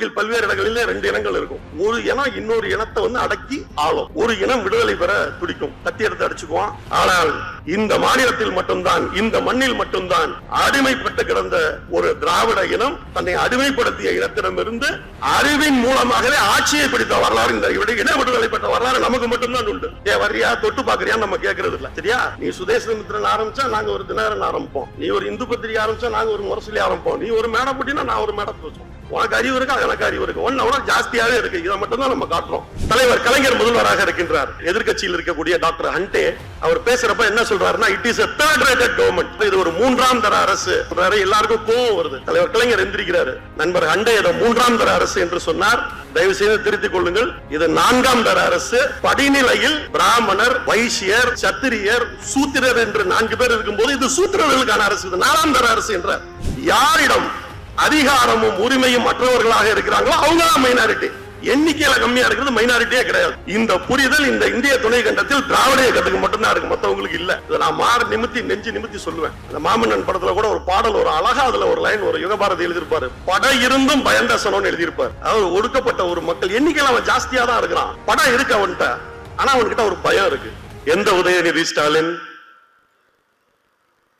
உலகில் பல்வேறு இடங்களிலே ரெண்டு இனங்கள் இருக்கும். ஒரு இனம் இன்னொரு இனத்தை அடக்கி ஆளும். ஒரு இனம் விடுதலை பெற துடிக்கும், கத்தி எடுத்து அடிச்சுக்குவான். ஆனால் இந்த மாநிலத்தில் மட்டும்தான், இந்த மண்ணில் மட்டும்தான் அடிமைப்பட்டு கிடந்த ஒரு திராவிட இனம் தன்னை அடிமைப்படுத்திய இடத்திடமிருந்து அறிவின் மூலமாகவே ஆட்சியை பிடித்த வரலாறு, இந்த இன விடுதலை பெற்ற வரலாறு நமக்கு மட்டும்தான் உண்டு. வரியா தொட்டு பாக்குறியா நம்ம கேட்கறது இல்ல. சரியா? நீ சுதேசமித்திரன் ஆரம்பிச்சா நாங்க ஒரு தினகரன் ஆரம்பிப்போம், நீ ஒரு இந்து பத்திரிகை ஆரம்பிச்சா நாங்க ஒரு முரசொலி ஆரம்பிப்போம், நீ ஒரு மேடை போட்டினா நான் ஒரு மேடை போச்சோம். உனக்கு அறிவு இருக்கு, எனக்கு அறிவு இருக்கு, ஒன்னு ஜாஸ்தியாவே இருக்கு. இதை மட்டும் தான் நம்ம காட்டுறோம். தலைவர் கலைஞர் முதல்வராக இருக்கின்றார். எதிர்க்கட்சியில் இருக்கக்கூடிய டாக்டர் ஹண்டே அவர் பேசுறப்ப என்ன சொல்றாருன்னா, it is a third rated government, இது ஒரு மூன்றாம் தர அரசு. எல்லாருக்கும் கோவம் வருது. தலைவர் கலைஞர் எந்திரிக்கிறாரு, நண்பர் ஹண்டே இதை மூன்றாம் தர அரசு என்று சொன்னார், தயவு செய்து திருத்திக் கொள்ளுங்கள், இது நான்காம் தர அரசு. படிநிலையில் பிராமணர், வைசியர், சத்திரியர், சூத்திரர் என்று 4 பேர் இருக்கும்போது இது சூத்திரர்களுக்கான அரசு, இது 4ஆம் தர அரசு என்றார். யாரிடம் அதிகாரமும் உரிமையும் மற்றவர்களாக இருக்கிறாங்களோ அவங்க தான் மைனாரிட்டி. எண்ணிக்கையில கம்மியா இருக்கிறது மைனாரிட்டியே கிடையாது. இந்த புரிதல் இந்த இந்திய துணை கண்டத்தில் திராவிட இயக்கத்துக்கு மட்டும்தான் இருக்கு, மத்தவங்களுக்கு இல்ல. இதை நான் நெஞ்சு நிமித்தி சொல்லுவேன். இந்த மாமன்னன் படத்துல கூட ஒரு பாடல், ஒரு அழகா அதுல ஒரு லைன், ஒரு யுகபாரதி எழுதியிருப்பாரு, படை இருந்தும் பயந்தசனோன்னு எழுதியிருப்பாரு. அதாவது ஒடுக்கப்பட்ட ஒரு மக்கள் எண்ணிக்கையில அவன் ஜாஸ்தியா தான் இருக்கிறான், படம் இருக்கு அவன்கிட்ட, ஆனா அவன்கிட்ட ஒரு பயம் இருக்கு. எந்த உதயநிதி ஸ்டாலின்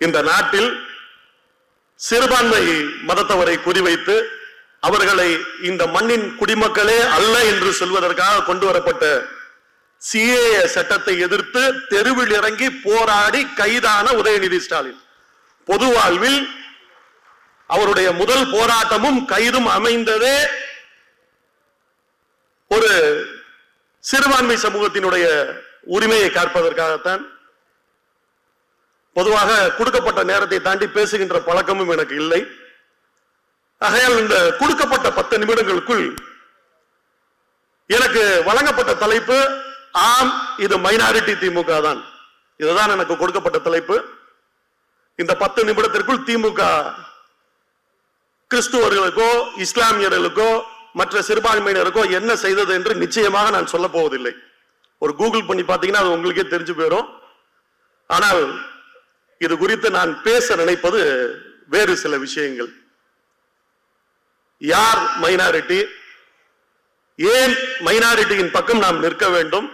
இந்த நாட்டில் சிறுபான்மை மதத்தவரை குறிவைத்து அவர்களை இந்த மண்ணின் குடிமக்களே அல்ல என்று சொல்வதற்காக கொண்டு வரப்பட்ட சிஏஏ சட்டத்தை எதிர்த்து தெருவில் இறங்கி போராடி கைதான உதயநிதி ஸ்டாலின் பொது வாழ்வில் அவருடைய முதல் போராட்டமும் கைதும் அமைந்ததே ஒரு சிறுபான்மை சமூகத்தினுடைய உரிமையை காப்பதற்காகத்தான். பொதுவாக கொடுக்கப்பட்ட நேரத்தை தாண்டி பேசுகின்ற பழக்கமும் எனக்கு இல்லை. ஆகையால் இந்த கொடுக்கப்பட்ட 10 நிமிடங்களுக்குள் எனக்கு வழங்கப்பட்ட தலைப்பு, ஆம் இது மைனாரிட்டி திமுக தான். இதுதான் எனக்கு கொடுக்கப்பட்ட தலைப்பு. இந்த 10 நிமிடத்திற்குள் திமுக கிறிஸ்துவர்களுக்கோ இஸ்லாமியர்களுக்கோ மற்ற சிறுபான்மையினருக்கோ என்ன செய்தது என்று நிச்சயமாக நான் சொல்ல போவதில்லை. ஒரு கூகுள் பண்ணி பார்த்தீங்கன்னா அது உங்களுக்கே தெரிஞ்சு போயிடும். ஆனால் இது குறித்து நான் பேச நினைப்பது வேறு சில விஷயங்கள். யார் மைனாரிட்டி, ஏன் மைனாரிட்டியின் பக்கம் நாம் நிற்க வேண்டும்,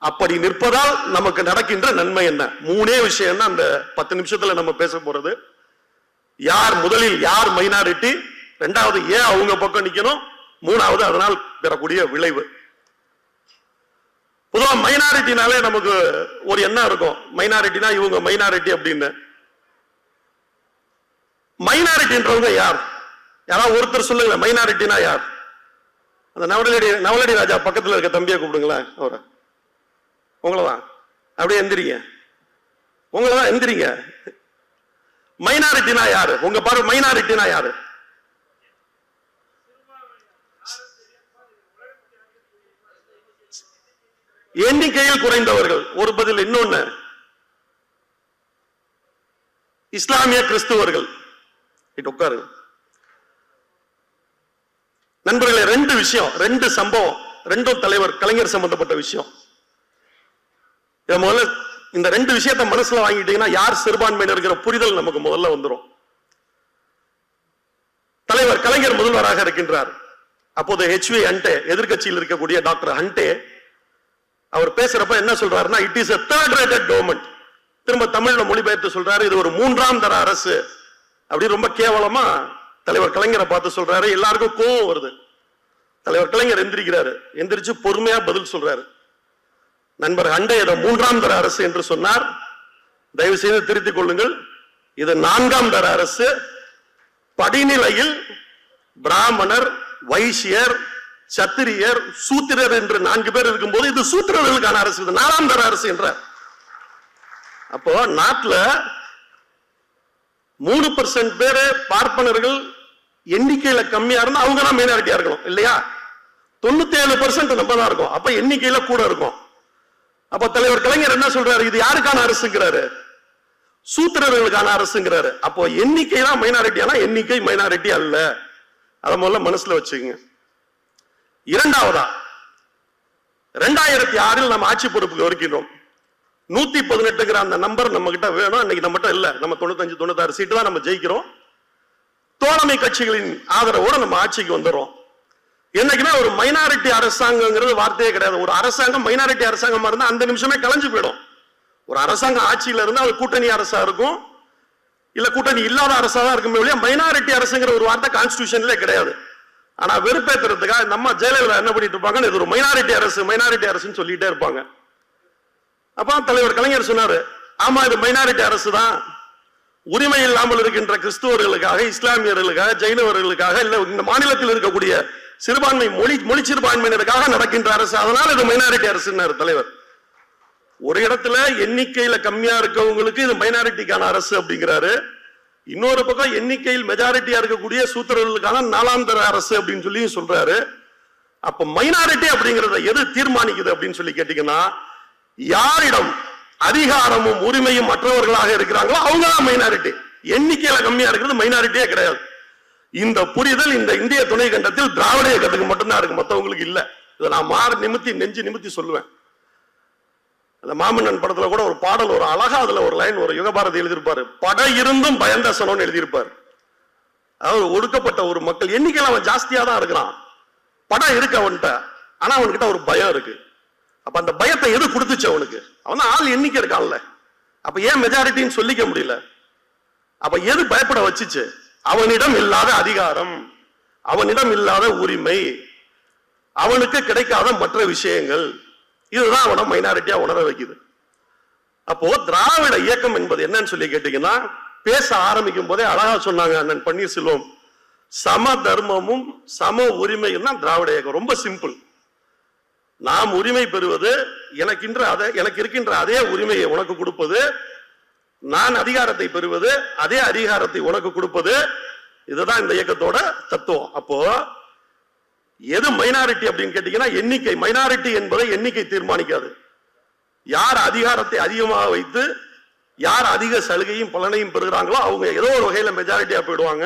அப்படி நிற்பதால் நமக்கு நடக்கின்ற நன்மை என்ன, 3 விஷயம் தான் அந்த 10 நிமிஷத்துல நம்ம பேச போறது. யார் முதலில் யார் மைனாரிட்டி, 2வது ஏன் அவங்க பக்கம் நிக்கணும், 3வது அதனால் பெறக்கூடிய விளைவு. பொதுவா மைனாரிட்டினாலே நமக்கு ஒரு எண்ணம் இருக்கும், மைனாரிட்டினா இவங்க மைனாரிட்டி அப்படின்னு. மைனாரிட்டின்றவங்க யார், யாராவது ஒருத்தர் சொல்லுங்க, மைனாரிட்டினா யார்? அந்த நவலடி ராஜா பக்கத்தில் இருக்க தம்பியை கூப்பிடுங்களேன், அவரை. உங்களதான் அப்படியே எந்திரிங்க, உங்களதான் எந்திரிங்க. மைனாரிட்டினா யாரு? உங்க பாரு, மைனாரிட்டினா யாரு? எண்ணிக்கையில் குறைந்தவர்கள் ஒரு பதில். இன்னொன்னு இஸ்லாமிய கிறிஸ்துவர்கள். உட்காரு நண்பர்களே, 2 விஷயம், 2 சம்பவம், 2 தலைவர் கலைஞர் சம்பந்தப்பட்ட விஷயம். முதல்ல இந்த 2 விஷயத்தை மனசுல வாங்கிட்டீங்கன்னா யார் சிறுபான்மையினர் இருக்கிற புரிதல் நமக்கு முதல்ல வந்துடும். தலைவர் கலைஞர் முதல்வராக இருக்கின்றார். அப்போது HV ஹண்டே, எதிர்க்கட்சியில் இருக்கக்கூடிய டாக்டர் ஹண்டே அவர் பேசுறப்ப என்ன சொல்றாருன்னா, it is a third rated government. திரும்ப தமிழ்ல மொழிபெயர்த்து சொல்றாரு, இது ஒரு 3ஆம் தர அரசு அப்படி ரொம்ப கேவலமா தலைவர் கலைஞரை பார்த்து சொல்றாரு. எல்லாருக்கும் கோவம் வருது. தலைவர் கலைஞர் எந்திரிக்கிறாரு, எந்திரிச்சு பொறுமையா பதில் சொல்றாரு. நண்பர் ஹண்டே இதை 3ஆம் தர அரசு என்று சொன்னார், தயவு செய்து திருத்திக் கொள்ளுங்கள், இது 4ஆம் தர அரசு. படிநிலையில் பிராமணர், வைசியர், சத்திரியர், சூத்திரர் என்று 4 பேர் இருக்கும்போது இது சூத்திரர்களுக்கான அரசு, இது 4ஆம் தர அரசு என்றார். அப்போ நாட்டில் 3% பேரு பார்ப்பனர்கள் எண்ணிக்கையில கம்மியா இருந்தா அவங்க தான் மைனாரிட்டியா இருக்கணும் இல்லையா? 97% நம்ம தான் இருக்கும், அப்ப எண்ணிக்கையில கூட இருக்கும். அப்ப தலைவர் கலைஞர் என்ன சொல்றாரு, இது யாருக்கான அரசுங்கிறாரு? சூத்திரர்களுக்கான அரசுங்கிறாரு. அப்போ எண்ணிக்கை தான் மைனாரிட்டி, ஆனா எண்ணிக்கை மைனாரிட்டி அல்ல. அதை முதல்ல மனசுல வச்சுக்கங்க. 2வதா 2006 நம்ம ஆட்சி பொறுப்புக்கு வருகிறோம். 118 அந்த நம்பர் நம்ம கிட்ட வேணும். இன்னைக்கு நம்ம இல்ல, நம்ம 95-96 சீட்டு தான் நம்ம ஜெயிக்கிறோம். தோழமை கட்சிகளின் ஆதரவோட நம்ம ஆட்சிக்கு வந்துடுறோம். என்னைக்குமே ஒரு மைனாரிட்டி அரசாங்கங்கிறது வார்த்தையே கிடையாது. ஒரு அரசாங்கம் மைனாரிட்டி அரசாங்கமா இருந்தா அந்த நிமிஷமே கலைஞ்சு போயிடும். ஒரு அரசாங்கம் ஆட்சியில இருந்தா அது கூட்டணி அரசா இருக்கும், இல்ல கூட்டணி இல்லாத அரசா தான் இருக்குமே ஒழிய மைனாரிட்டி அரசுங்கிற ஒரு வார்த்தை கான்ஸ்டிடியூஷன்ல கிடையாது. ஆனா வெறுப்பேற்றுறதுக்காக நம்ம ஜெயலலிதா என்ன பண்ணிட்டு இருப்பாங்க, இது ஒரு மைனாரிட்டி அரசுன்னு சொல்லிட்டே இருப்பாங்க. அப்ப தலைவர் கலைஞர் சொன்னாரு, ஆமா இது மைனாரிட்டி அரசு தான், உரிமை இல்லாமல் இருக்கின்ற கிறிஸ்துவர்களுக்காக, இஸ்லாமியர்களுக்காக, ஜெயினவர்களுக்காக, இல்ல இந்த மாநிலத்தில் இருக்கக்கூடிய சிறுபான்மை மொழி சிறுபான்மையினருக்காக நடக்கின்ற அரசு, அதனால இது மைனாரிட்டி அரசுன்னாரு தலைவர். ஒரு இடத்துல எண்ணிக்கையில கம்மியா இருக்கவங்களுக்கு இது மைனாரிட்டிக்கான அரசு அப்படிங்கிறாரு, இன்னொரு பக்கம் எண்ணிக்கையில் மெஜாரிட்டியா இருக்கக்கூடிய சூத்திரர்களுக்கான நாலாந்தர அரசு அப்படின்னு சொல்லி சொல்றாரு. அப்ப மைனாரிட்டி அப்படிங்கறத எது தீர்மானிக்குது அப்படின்னு சொல்லி கேட்டீங்கன்னா, யாரிடம் அதிகாரமும் உரிமையும் மற்றவர்களாக இருக்கிறாங்களோ அவங்க தான் மைனாரிட்டி. எண்ணிக்கையில கம்மியா இருக்கிறது மைனாரிட்டியே கிடையாது. இந்த புரிதல் இந்த இந்திய துணை கண்டத்தில் திராவிட இயக்கத்துக்கு மட்டும்தான் இருக்கு, மற்றவங்களுக்கு இல்ல. இதை நான் நெஞ்சு நிமித்தி சொல்லுவேன். அந்த மாமன்னன் படத்துல கூட ஒரு பாடல், ஒரு அழகா அதுல ஒரு லைன், ஒரு யுகபாரதி எழுதியிருப்பாரு, படை இருந்தும் பயந்தசனம்னு எழுதியிருப்பாரு. அதாவது ஒடுக்கப்பட்ட ஒரு மக்கள் எண்ணிக்கையில அவன் ஜாஸ்தியா தான் இருக்கிறான், படம் இருக்கு அவன்கிட்ட, ஆனா அவன்கிட்ட ஒரு பயம் இருக்கு. அப்ப அந்த பயத்தை எது கொடுத்துச்சு அவனுக்கு? அவன் ஆள் எண்ணிக்கை இருக்கான்ல, அப்ப ஏன் மெஜாரிட்டின்னு சொல்லிக்க முடியல? அப்ப எது பயப்பட வச்சுச்சு? அவனிடம் இல்லாத அதிகாரம், அவனிடம் இல்லாத உரிமை, அவனுக்கு கிடைக்காத மற்ற விஷயங்கள், இதுதான் அவனை மைனாரிட்டியா உணர வைக்குது. அப்போ திராவிட இயக்கம் என்பது என்னன்னு சொல்லி கேட்டீங்கன்னா, பேச ஆரம்பிக்கும் போதே அழகா சொன்னாங்க அண்ணன் பன்னீர்செல்வம், சம தர்மமும் சம உரிமையும் தான் திராவிட இயக்கம். ரொம்ப சிம்பிள். நாம் உரிமை பெறுவது, எனக்கு இருக்கின்ற அதே உரிமையை உனக்கு கொடுப்பது, நான் அதிகாரத்தை பெறுவது, அதே அதிகாரத்தை உனக்கு கொடுப்பது, இதுதான் இந்த இயக்கத்தோட தத்துவம். அப்போ எது மைனாரிட்டி அப்படின்னு கேட்டீங்கன்னா, எண்ணிக்கை. மைனாரிட்டி என்பதை எண்ணிக்கை தீர்மானிக்காது. யார் அதிகாரத்தை அதிகமாக வைத்து யார் அதிக சலுகையும் பலனையும் பெறுகிறாங்களோ அவங்க ஏதோ ஒரு வகையில மெஜாரிட்டியா போயிடுவாங்க,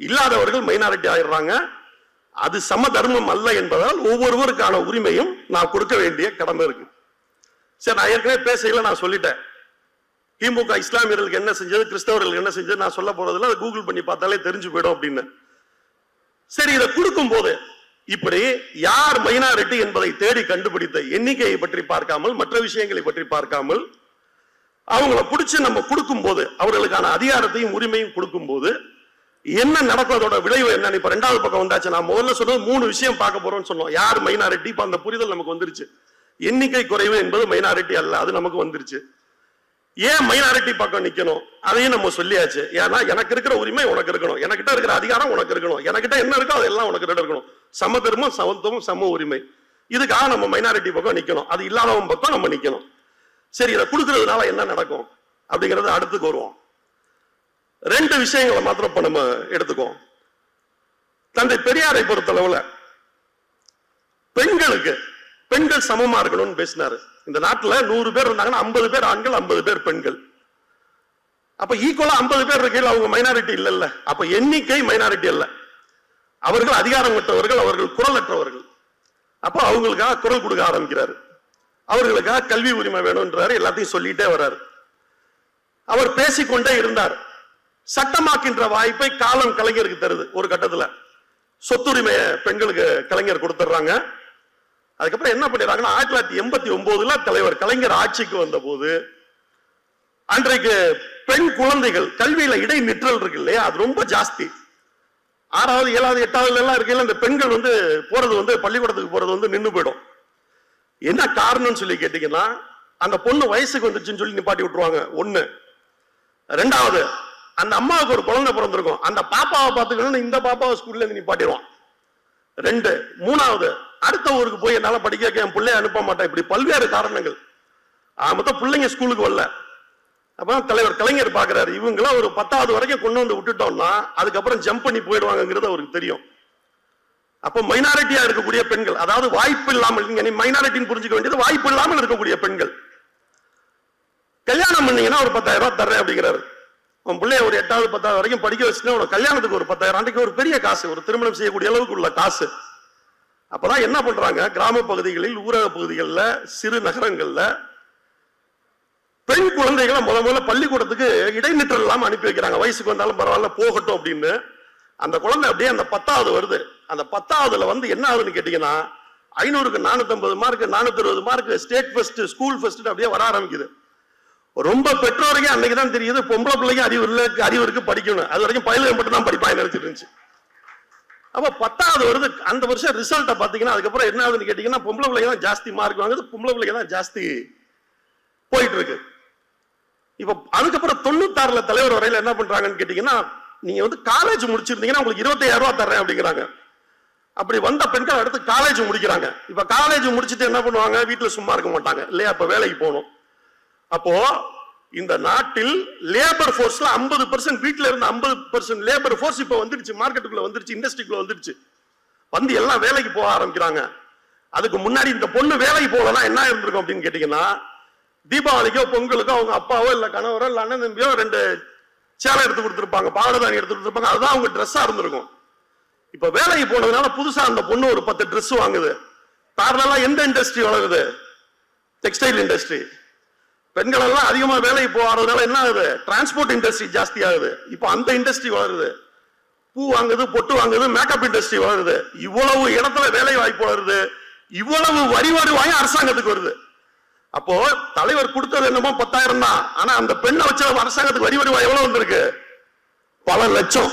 இல்லாதவர்கள் மைனாரிட்டி ஆயிடுறாங்க. அது சம தர்மம் அல்ல என்பதால் ஒவ்வொருவருக்கான உரிமையும் நான் கொடுக்க வேண்டிய கடமை இருக்கு. சரி, நான் ஏற்கனவே பேசையில நான் சொல்லிட்டேன், திமுக இஸ்லாமியர்களுக்கு என்ன செஞ்சது, கிறிஸ்தவர்களுக்கு என்ன செஞ்சது நான் சொல்ல போறதுல அதை கூகுள் பண்ணி பார்த்தாலே தெரிஞ்சு போயிடும் அப்படின்னு. சரி, இதை கொடுக்கும் போது இப்படி யார் மைனாரிட்டி என்பதை தேடி கண்டுபிடித்த எண்ணிக்கையை பற்றி பார்க்காமல், மற்ற விஷயங்களை பற்றி பார்க்காமல், அவங்களை பிடிச்சு நம்ம கொடுக்கும் போது, அவர்களுக்கான அதிகாரத்தையும் உரிமையும் கொடுக்கும் போது என்ன நடப்பதோட விளைவு என்ன? இப்ப ரெண்டாவது பக்கம் வந்தாச்சு. நான் முதல்ல சொன்னது 3 விஷயம் பார்க்க போறோம்னு சொன்னோம். யார் மைனாரிட்டி, இப்ப அந்த புரிதல் நமக்கு வந்துருச்சு. எண்ணிக்கை குறைவு என்பது மைனாரிட்டி அல்ல, அது நமக்கு வந்துருச்சு. ஏன் மைனாரிட்டி பக்கம் நிக்கணும் அதையும் நம்ம சொல்லியாச்சு. ஏன்னா எனக்கு இருக்கிற உரிமை உனக்கு இருக்கணும், எனக்கிட்ட இருக்கிற அதிகாரம் உனக்கு இருக்கணும், எனக்கிட்ட என்ன இருக்கோ அதெல்லாம் உனக்கு இருக்கணும். சம தர்மம், சமத்துவம், சம உரிமை, இதுக்காக நம்ம மைனாரிட்டி பக்கம் நிக்கணும். அது இல்லாதவன் பக்கம் நம்ம நிக்கணும். சரி, இதை கொடுக்கறதுனால என்ன நடக்கும் அப்படிங்கறது அடுத்துக்கு வருவோம். 2 விஷயங்களை மாத்திரம் இப்ப நம்ம எடுத்துக்கோம். தந்தை பெரியாரை பொறுத்தளவுல பெண்கள் சமமா இருக்கணும்னு பேசினாரு. இந்த நாட்டுல 100 பேர் இருந்தாங்கன்னா 50 பேர் ஆண்கள், 50 பேர் பெண்கள். அப்ப ஈக்குவலா 50 பேர் இருக்கையில் அவங்க மைனாரிட்டி இல்ல. அப்ப எண்ணிக்கை மைனாரிட்டி அல்ல, அவர்கள் அதிகாரம் பெற்றவர்கள், அவர்கள் குரல் அற்றவர்கள். அப்ப அவங்களுக்காக குரல் கொடுக்க ஆரம்பிக்கிறாரு. அவர்களுக்காக கல்வி உரிமை வேணும்ன்றாரு, எல்லாத்தையும் சொல்லிட்டே வர்றாரு. அவர் பேசிக்கொண்டே இருந்தார். சட்டமாக்கின்ற வாய்ப்பை காலம் கலைஞருக்கு தருது. ஒரு கட்டத்துல சொத்துரிமையை பெண்களுக்கு கலைஞர் கொடுத்துறாங்க. அதுக்கப்புறம் என்ன பண்ணிடுறாங்கன்னா, 1989 தலைவர் கலைஞர் ஆட்சிக்கு வந்த போது அன்றைக்கு பெண் குழந்தைகள் கல்வியில இடைநிற்றல் இருக்கு இல்லையா, அது ரொம்ப ஜாஸ்தி. 6வது 7வது 8வது எல்லாம் இருக்கையில இந்த பெண்கள் போறது பள்ளிக்கூடத்துக்கு போறது நின்று போயிடும். என்ன காரணம்னு சொல்லி கேட்டீங்கன்னா, அந்த பொண்ணு வயசுக்கு வந்துச்சுன்னு சொல்லி நிப்பாட்டி விட்டுருவாங்க. 1. 2வது, அந்த அம்மாவுக்கு ஒரு குழந்தை பிறந்திருக்கும், அந்த பாப்பாவை பார்த்துக்கணும்னு இந்த பாப்பாவை ஸ்கூல்ல இருந்து நிப்பாட்டிடுவான். 2. 3வது, அடுத்த ஊருக்கு போய் என்னால படிக்க வைக்க என் பிள்ளைய அனுப்ப மாட்டேன். இப்படி பல்வேறு காரணங்கள். மொத்தம் பிள்ளைங்க ஸ்கூலுக்கு வரல. அப்ப தலைவர் கலைஞர் பாக்குறாரு, இவங்களாம் ஒரு 10வது வரைக்கும் கொண்டு வந்து விட்டுட்டோம்னா அதுக்கப்புறம் ஜம்ப் பண்ணி போயிடுவாங்கிறது அவருக்கு தெரியும். அப்ப மைனாரிட்டியா இருக்கக்கூடிய பெண்கள், அதாவது வாய்ப்பு இல்லாமல், நீங்க மைனாரிட்டின்னு புரிஞ்சுக்க வேண்டியது வாய்ப்பு இல்லாமல் இருக்கக்கூடிய பெண்கள், கல்யாணம் பண்ணீங்கன்னா ஒரு 10,000 ரூபாய் தர்றேன் அப்படிங்கிறாரு. உன் பிள்ளைய ஒரு 8வது 10வது வரைக்கும் படிக்க வச்சுன்னா உனக்கு கல்யாணத்துக்கு ஒரு 10,000, அன்றைக்கு ஒரு பெரிய காசு, ஒரு திருமணம் செய்யக்கூடிய அளவுக்கு உள்ள காசு. அப்பதான் என்ன பண்றாங்க, கிராம பகுதிகளில், ஊரக பகுதிகளில், சிறு நகரங்கள்ல பெண் குழந்தைகளை முதல்ல பள்ளிக்கூடத்துக்கு இடைநிற்றல் இல்லாம அனுப்பி வைக்கிறாங்க. வயசுக்கு வந்தாலும் பரவாயில்ல போகட்டும் அப்படின்னு. அந்த குழந்தை அப்படியே அந்த 10வது வருது, அந்த 10ஆவதுல வந்து என்ன ஆகுதுன்னு கேட்டீங்கன்னா 500க்கு 450 mark 460 mark state first school first அப்படியே வர ஆரம்பிக்குது. ரொம்ப பெற்றோருக்கே அன்னைக்கு தான் தெரியுது பொம்பளை பிள்ளைங்க அறிவு இருக்கு படிக்கணும். அது வரைக்கும் பயிலுக்கு மட்டும் தான் படிப்பாங்க நினைச்சிட்டு இருந்துச்சு. அப்ப 10ஆவது வருது, அந்த வருஷம் ரிசல்ட்டை பாத்தீங்கன்னா அதுக்கப்புறம் என்ன ஆகுதுன்னு கேட்டீங்கன்னா பொம்பளை பிள்ளைங்க தான் ஜாஸ்தி மார்க் வாங்குது, பொம்பளை பிள்ளைங்க தான் ஜாஸ்தி போயிட்டு இருக்கு. இப்ப அதுக்கப்புறம் 96ல தலைவர் வரையில என்ன பண்றாங்கன்னு கேட்டீங்கன்னா நீங்க வந்து காலேஜ் முடிச்சிருந்தீங்கன்னா உங்களுக்கு 25,000 ரூபாய் தர்றேன் அப்படிங்கிறாங்க. அப்படி வந்த பெண்கள் அடுத்து காலேஜ் முடிக்கிறாங்க. இப்ப காலேஜ் முடிச்சுட்டு என்ன பண்ணுவாங்க, வீட்டுல சும்மா இருக்க மாட்டாங்க இல்லையா, அப்ப வேலைக்கு போகணும். அப்போ இந்த நாட்டில் லேபர் போர்ஸ்ல 50% வீட்டுல இருந்து 50% லேபர் போர்ஸ் இப்ப வந்துருச்சு, மார்க்கெட்டுக்குள்ள வந்துருச்சு, இண்டஸ்ட்ரிக்குள்ள வந்துருச்சு, வந்து எல்லாம் வேலைக்கு போக ஆரம்பிக்கிறாங்க. அதுக்கு முன்னாடி இந்த பொண்ணு வேலைக்கு போகலன்னா என்ன இருந்திருக்கும் அப்படின்னு கேட்டீங்கன்னா தீபாவளிக்கோ பொங்கலுக்கோ அவங்க அப்பாவோ இல்ல கணவரோ இல்ல அண்ணன் தம்பியோ 2 சேலை எடுத்து கொடுத்துருப்பாங்க, பாவடதானி எடுத்து கொடுத்துருப்பாங்க, அதுதான் அவங்க ட்ரெஸ்ஸா இருந்திருக்கும். இப்ப வேலைக்கு போனதுனால புதுசா அந்த பொண்ணு ஒரு 10 ட்ரெஸ் வாங்குது. காரணம் எந்த இண்டஸ்ட்ரி வளருது, டெக்ஸ்டைல் இண்டஸ்ட்ரி. பெண்கள் எல்லாம் அதிகமா வேலைக்கு போறதுனால என்ன ஆகுது, டிரான்ஸ்போர்ட் இண்டஸ்ட்ரி ஜாஸ்தி ஆகுது. இப்ப அந்த இண்டஸ்ட்ரி வளருது, பூ வாங்குது, பொட்டு வாங்குது, மேக்கப் இண்டஸ்ட்ரி வளருது. இவ்வளவு இடத்துல வேலை வாய்ப்பு வளருது, இவ்வளவு வரி வருவாய் அரசாங்கத்துக்கு வருது. அப்போ தலைவர் கொடுத்தது என்னமோ 10,000 தான், ஆனா அந்த பெண்ணை வச்ச அரசாங்கத்துக்கு வரி வருவாய் எவ்வளவு வந்திருக்கு, பல லட்சம்.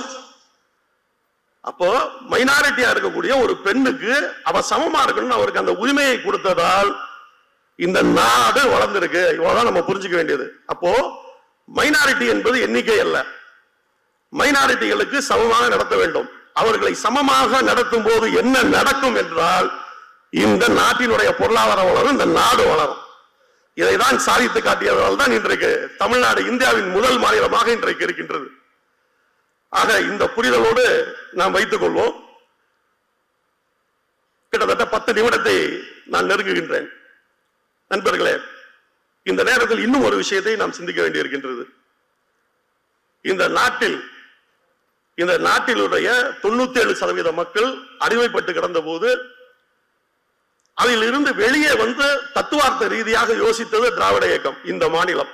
அப்போ மைனாரிட்டியா இருக்கக்கூடிய ஒரு பெண்ணுக்கு அவ சமமா இருக்கணும்னு அவருக்கு அந்த உரிமையை கொடுத்ததால் இந்த நாடு வளர்ந்திருக்கு. இவ்வளவுதான் நம்ம புரிஞ்சுக்க வேண்டியது. அப்போ மைனாரிட்டி என்பது எண்ணிக்கை அல்ல, மைனாரிட்டிகளுக்கு சமமாக நடத்த வேண்டும். அவர்களை சமமாக நடத்தும் போது என்ன நடக்கும் என்றால் இந்த நாட்டினுடைய பொருளாதார வளரும், இந்த நாடு வளரும். இதைதான் சாதித்து காட்டியதால் தான் இன்றைக்கு தமிழ்நாடு இந்தியாவின் முதல் மாநிலமாக இன்றைக்கு இருக்கின்றது. ஆக இந்த புரிதலோடு நாம் வைத்துக் கொள்வோம். கிட்டத்தட்ட 10 நிமிடத்தை நான் நெருங்குகின்றேன். நண்பர்களே, இந்த நேரத்தில் இன்னும் ஒரு விஷயத்தை நாம் சிந்திக்க வேண்டியிருக்கின்றது. இந்த நாட்டிலுடைய 97% மக்கள் அடிமைப்பட்டு கிடந்த போது அதில் இருந்து வெளியே வந்து தத்துவார்த்த ரீதியாக யோசித்தது திராவிட இயக்கம். இந்த மாநிலம்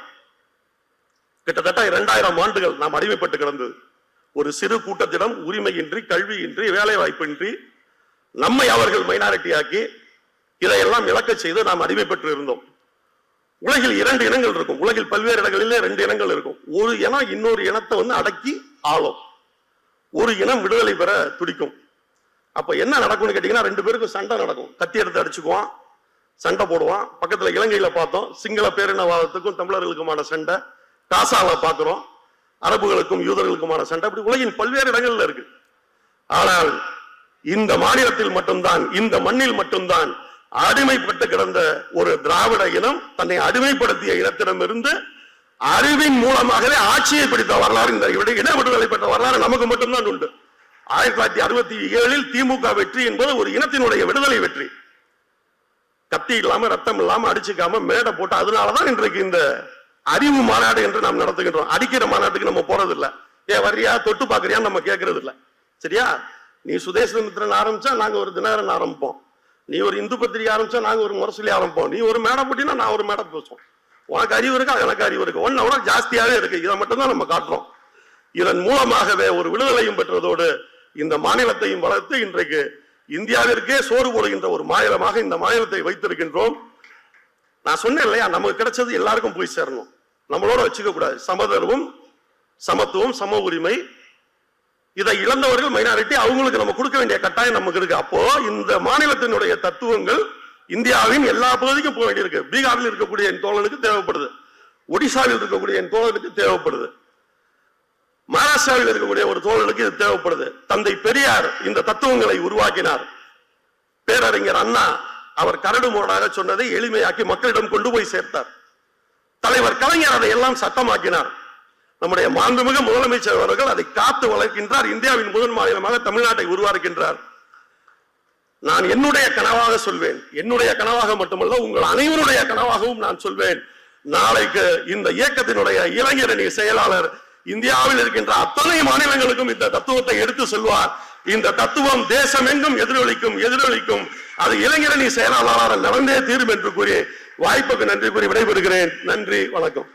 கிட்டத்தட்ட 2000 ஆண்டுகள் நாம் அடிமைப்பட்டு கிடந்தது. ஒரு சிறு கூட்டத்திடம் உரிமையின்றி, கல்வியின்றி, வேலை வாய்ப்பின்றி நம்மை அவர்கள் மைனாரிட்டி ஆக்கி இதையெல்லாம் இழக்க செய்து நாம் அடிமைப்பட்டு இருந்தோம். உலகில் 2 இனங்கள் இருக்கும், உலகில் பல்வேறு இடங்களிலே 2 இனங்கள் இருக்கும். ஒரு இனம் இன்னொரு இனத்தை வந்து அடக்கி ஆளும், ஒரு இனம் விடுதலை பெற துடிக்கும். அப்ப என்ன நடக்கும்னு கேட்டீங்கன்னா 2 பேருக்கும் சண்டை நடக்கும், கத்தி எடுத்து அடிச்சுக்குவான், சண்டை போடுவான். பக்கத்துல இலங்கையில பார்த்தோம், சிங்கள பேரினவாதத்துக்கும் தமிழர்களுக்குமான சண்டை. காசால பாக்குறோம், அரபுகளுக்கும் யூதர்களுக்குமான சண்டை. அப்படி உலகின் பல்வேறு இடங்கள்ல இருக்கு. ஆனால் இந்த மாநிலத்தில் மட்டும்தான், இந்த மண்ணில் மட்டும்தான் அடிமைப்பட்டு கிடந்த ஒரு திராவிட இனம் தன்னை அடிமைப்படுத்திய இடத்திடமிருந்து அறிவின் மூலமாகவே ஆட்சியை பிடித்த வரலாறு, இந்த இன விடுதலை பெற்ற வரலாறு நமக்கு மட்டும்தான் உண்டு. 1967 திமுக வெற்றி என்பது ஒரு இனத்தினுடைய விடுதலை வெற்றி. கத்தி இல்லாம, ரத்தம் இல்லாம, அடிச்சுக்காம மேடை போட்டு, அதனாலதான் இன்றைக்கு இந்த அறிவு மாநாடு என்று நாம் நடத்துகின்றோம். அடிக்கிற மாநாட்டுக்கு நம்ம போறது இல்ல, வர்றியா தொட்டு பாக்குறியான்னு நம்ம கேட்கறது இல்ல. சரியா? நீ சுதேசமித்திரன் ஆரம்பிச்சா நாங்க ஒரு தினகரன் ஆரம்பிப்போம், நீ ஒரு இந்து பத்திரிகை ஆரம்பிச்சா நாங்க ஒரு முரசொலி ஆரம்பிப்போம், நீ ஒரு மேடை போட்டினா நான் ஒரு மேடை பேசுவோம். உனக்கு அறிவு இருக்கா, எனக்கு அறிவு இருக்கு, ஒன்னோட ஜாஸ்தியாவே இருக்கு. இதை மட்டும் தான் நம்ம காட்டுறோம். இதன் மூலமாகவே ஒரு விடுதலையும் பெற்றதோடு இந்த மாநிலத்தையும் வளர்த்து இன்றைக்கு இந்தியாவிற்கே சோறு போடுகின்ற ஒரு மாநிலமாக இந்த மாநிலத்தை வைத்திருக்கின்றோம். நான் சொன்னேன் இல்லையா, நமக்கு கிடைச்சது எல்லாருக்கும் போய் சேரணும், நம்மளோட வச்சுக்க கூடாது. சமதர்மம், சமத்துவம், சம உரிமை, இதை இழந்தவர்கள் மைனாரிட்டி, அவங்களுக்கு நம்ம கொடுக்க வேண்டிய கட்டாயம் நமக்கு இருக்கு. அப்போ இந்த மாநிலத்தினுடைய தத்துவங்கள் இந்தியாவின் எல்லா பகுதிக்கும் போக வேண்டியிருக்கு. பீகாரில் இருக்கக்கூடிய என் தோழனுக்கு தேவைப்படுது, ஒடிசாவில் இருக்கக்கூடிய என் தோழனுக்கு தேவைப்படுது, மகாராஷ்டிராவில் இருக்கக்கூடிய ஒரு தோழனுக்கு இது தேவைப்படுது. தந்தை பெரியார் இந்த தத்துவங்களை உருவாக்கினார். பேரறிஞர் அண்ணா அவர் கரடு முரடாக சொன்னதை எளிமையாக்கி மக்களிடம் கொண்டு போய் சேர்த்தார். தலைவர் கலைஞர் அதை எல்லாம் சட்டமாக்கினார். நம்முடைய மாண்புமிகு முதலமைச்சர் அவர்கள் அதை காத்து வளர்க்கின்றார். இந்தியாவின் முதல் மாநிலமாக தமிழ்நாட்டை உருவாக்கின்றார். நான் என்னுடைய கனவாக சொல்வேன், என்னுடைய கனவாக மட்டுமல்ல உங்கள் அனைவருடைய கனவாகவும் நான் சொல்வேன். நாளைக்கு இந்த இயக்கத்தினுடைய இளைஞரணி செயலாளர் இந்தியாவில் இருக்கின்ற அத்தனை மாநிலங்களுக்கும் இந்த தத்துவத்தை எடுத்து சொல்வார். இந்த தத்துவம் தேசமெங்கும் எதிரொலிக்கும். அது இளைஞரணி செயலாளராக நடந்தே தீரும் என்று கூறி வாய்ப்புக்கு நன்றி கூறி விடைபெறுகிறேன். நன்றி, வணக்கம்.